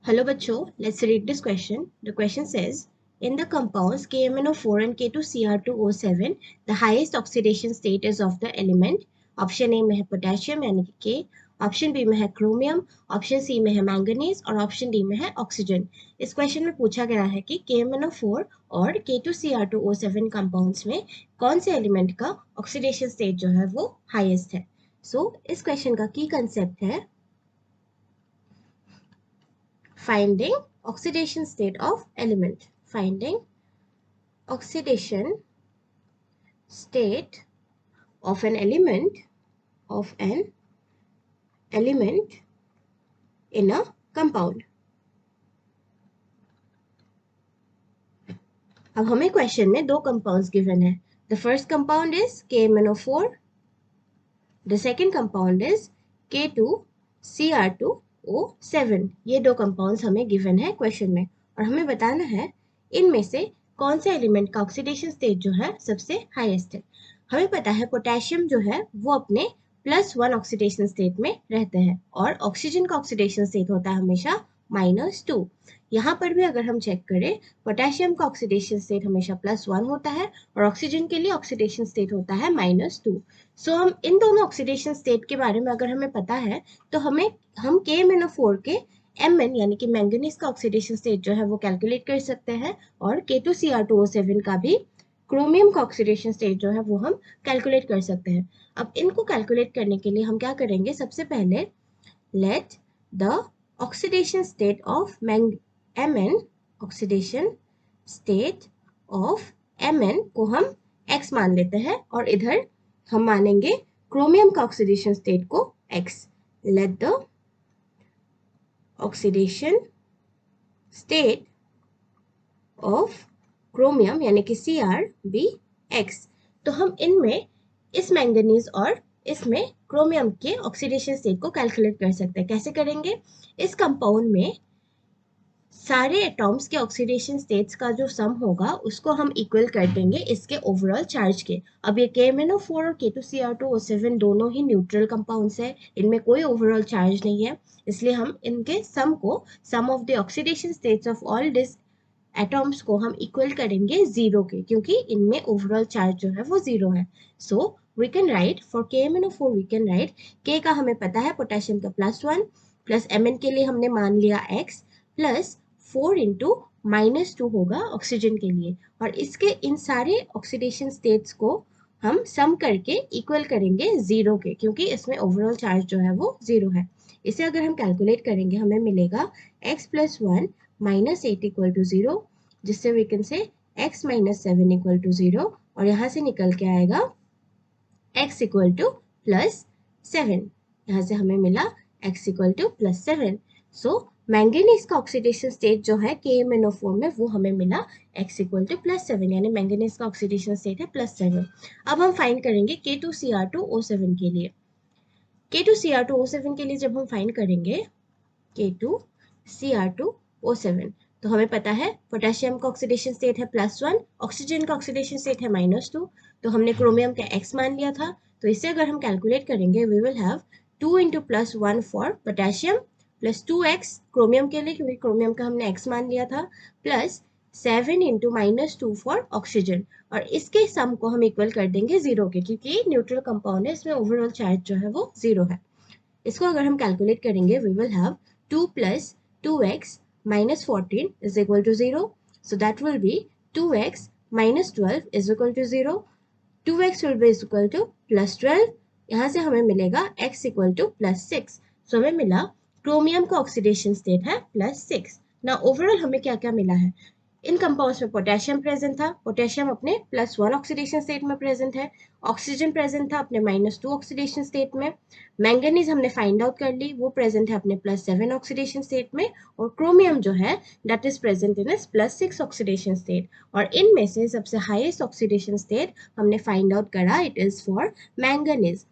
Hello bachcho, let's read this question. The question says, in the compounds KMnO4 and K2Cr2O7, the highest oxidation state is of the element. Option A में है potassium यानी कि के, option B में है chromium, option C में है manganese और ऑप्शन डी में है ऑक्सीजन। इस क्वेश्चन में पूछा गया है कि KMnO4 और K2Cr2O7 कंपाउंड्स में कौन से एलिमेंट का ऑक्सीडेशन स्टेट जो है वो हाईएस्ट है। सो इस क्वेश्चन का की कंसेप्ट है finding oxidation state of element. Finding oxidation state of an element in a compound. अब हमें क्वेश्चन में दो कंपाउंड्स गिवन है. The first compound is KMnO4, the second compound is K2Cr2O7. ये दो कंपाउंड्स हमें गिवन है क्वेश्चन में और हमें बताना है इनमें से कौन से एलिमेंट का ऑक्सीडेशन स्टेट जो है सबसे हाईएस्ट है. हमें पता है पोटेशियम जो है वो अपने +1 ऑक्सीडेशन स्टेट में रहते हैं और ऑक्सीजन का ऑक्सीडेशन स्टेट होता है हमेशा -2. यहाँ पर भी अगर हम चेक करें पोटेशियम का ऑक्सीडेशन स्टेट हमेशा +1 होता है और ऑक्सीजन के लिए ऑक्सीडेशन स्टेट होता है -2. सो हम इन दोनों ऑक्सीडेशन स्टेट के बारे में अगर हमें पता है तो हम KMnO4 के Mn यानी कि मैंगनीज का ऑक्सीडेशन स्टेट जो है वो कैलकुलेट कर सकते हैं और K2Cr2O7 का भी क्रोमियम का ऑक्सीडेशन स्टेट जो है वो हम कैलकुलेट कर सकते हैं. अब इनको कैलकुलेट करने के लिए हम क्या करेंगे, सबसे पहले let the oxidation state of Mn oxidation state of Mn को हम x मान लेते हैं और इधर हम मानेंगे क्रोमियम का ऑक्सीडेशन स्टेट को x. Let the oxidation state of chromium यानी कि Cr भी x. तो हम इनमें इस मैंगनीज और इसमें क्रोमियम के ऑक्सीडेशन स्टेट को कैलकुलेट कर सकते हैं. कैसे करेंगे, इस कंपाउंड में सारे एटॉम्स के ऑक्सीडेशन स्टेट्स का जो सम होगा उसको हम इक्वल कर देंगे इसके ओवरऑल चार्ज के. अब ये KMnO4 और K2Cr2O7 दोनों ही न्यूट्रल कंपाउंड्स है, इनमें कोई ओवरऑल चार्ज नहीं है, इसलिए हम इनके सम को sum of the oxidation states of all this atoms को हम इक्वल करेंगे 0 के, क्योंकि इनमें ओवरऑल चार्ज जो है वो 0 है. So we can write for KMnO4 we can write K का हमें पता है पोटेशियम का +1 प्लस Mn के लिए हमने मान लिया x प्लस 4 इंटू -2 होगा ऑक्सीजन के लिए और इसके इन सारे ऑक्सीडेशन स्टेट्स को हम सम करके इक्वल करेंगे 0 के, क्योंकि इसमें ओवरऑल चार्ज जो है वो 0 है. इसे अगर हम कैलकुलेट करेंगे हमें मिलेगा x + 1 -8 = 0, जिससे वी कैन से x - 7 = 0 और यहाँ से निकल के आएगा x = +7. यहाँ से हमें मिला x = +7. सो मैंगनीज का ऑक्सीडेशन स्टेट जो है KMnO4 में वो हमें मिला x = +7, यानी मैंगनीज का ऑक्सीडेशन स्टेट है +7. अब हम फाइंड करेंगे K2Cr2O7 के लिए. K2Cr2O7 के लिए जब हम फाइंड करेंगे K2Cr2O7 तो हमें पता है पोटेशियम का ऑक्सीडेशन स्टेट है +1, ऑक्सीजन का ऑक्सीडेशन स्टेट है -2, तो हमने क्रोमियम का x मान लिया था. तो इसे अगर हम कैलकुलेट करेंगे we will have 2 × +1 for potassium plus 2x chromium के लिए, क्योंकि क्रोमियम का हमने x मान लिया था, प्लस 7 × -2 फॉर ऑक्सीजन और इसके सम को हम इक्वल कर देंगे 0 के, क्योंकि न्यूट्रल कंपाउंड है, इसमें ओवरऑल चार्ज जो है वो 0 है. इसको अगर हम कैलकुलेट करेंगे we will have 2 + 2x - 14 = 0. So that will be 2x - 12 = 0. 2x will be equal to +12. यहाँ से हमें मिलेगा x = +6. So हमें मिला क्रोमियम का ऑक्सीडेशन स्टेट है +6. ना ओवरऑल हमें क्या क्या मिला है, इन कंपाउंड्स में पोटेशियम प्रेजेंट था, पोटेशियम अपने +1 ऑक्सीडेशन स्टेट में प्रेजेंट है, ऑक्सीजन प्रेजेंट था अपने -2 ऑक्सीडेशन स्टेट में, मैंगनीज हमने फाइंड आउट कर ली वो प्रेजेंट है अपने +7 ऑक्सीडेशन स्टेट में और क्रोमियम जो है that is present in +6 oxidation state. और इनमें से सबसे हाईएस्ट ऑक्सीडेशन स्टेट हमने फाइंड आउट करा, it is for manganese.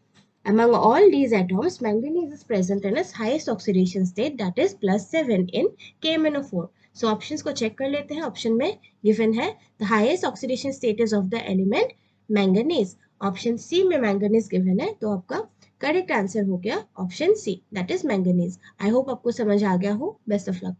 Among all these atoms, manganese is present in its highest oxidation state, that is +7 in KMnO4. So options को check कर लेते हैं. ऑप्शन में given है the highest oxidation status of the element manganese. Option C में manganese given है, तो आपका करेक्ट आंसर हो गया option C, that is manganese. I hope आपको समझ आ गया हो. Best of luck.